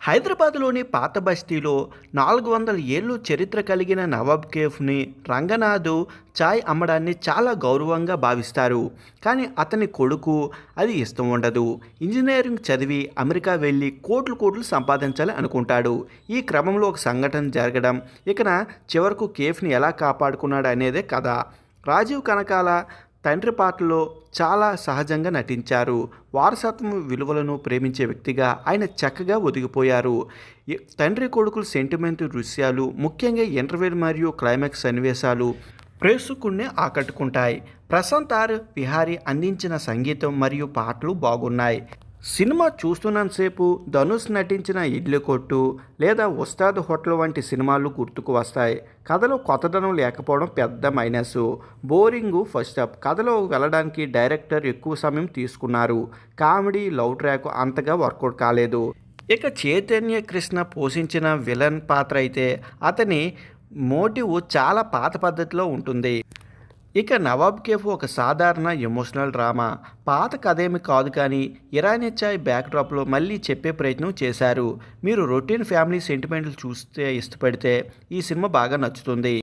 హైదరాబాద్లోని పాత బస్తీలో 400 ఏళ్ళు చరిత్ర కలిగిన నవాబ్ కేఫ్ని రంగనాథు చాయ్ అమ్మడాన్ని చాలా గౌరవంగా భావిస్తారు. కానీ అతని కొడుకు అది ఇష్టం ఉండదు. ఇంజనీరింగ్ చదివి అమెరికా వెళ్ళి కోట్లు కోట్లు సంపాదించాలి అనుకుంటాడు. ఈ క్రమంలో ఒక సంఘటన జరగడం, ఇకన చివరకు కేఫ్ని ఎలా కాపాడుకున్నాడు అనేదే కథ. రాజీవ్ కనకాల తండ్రి పాత్రలో చాలా సహజంగా నటించారు. వారసత్వం విలువలను ప్రేమించే వ్యక్తిగా ఆయన చక్కగా ఒదిగిపోయారు. తండ్రి కొడుకుల సెంటిమెంట్ దృశ్యాలు, ముఖ్యంగా ఇంటర్వెల్ మరియు క్లైమాక్స్ సన్నివేశాలు ప్రేక్షకుణ్ణి ఆకట్టుకుంటాయి. ప్రశాంత్ ఆర్ విహారీ అందించిన సంగీతం మరియు పాటలు బాగున్నాయి. సినిమా చూస్తున్నంతసేపు ధనుష్ నటించిన ఇడ్లీ కొట్టు లేదా ఉస్తాద్ హోటల్ వంటి సినిమాలు గుర్తుకు వస్తాయి. కథలో కొత్తదనం లేకపోవడం పెద్ద మైనస్. Boring first half. కథలో వెళ్ళడానికి డైరెక్టర్ ఎక్కువ సమయం తీసుకున్నారు. కామెడీ, లవ్ ట్రాక్ అంతగా వర్కౌట్ కాలేదు. ఇక చైతన్య కృష్ణ పోషించిన విలన్ పాత్ర అయితే అతని మోటివ్ చాలా పాత పద్ధతిలో ఉంటుంది. ఇక నవాబ్ కేఫ్ ఒక సాధారణ ఎమోషనల్ డ్రామా. పాత కథేమి కాదు, కానీ ఇరానీ చాయ్ బ్యాక్డ్రాప్లో మళ్ళీ చెప్పే ప్రయత్నం చేశారు. మీరు రొటీన్ ఫ్యామిలీ సెంటిమెంట్లు చూస్తే ఇష్టపడితే ఈ సినిమా బాగా నచ్చుతుంది.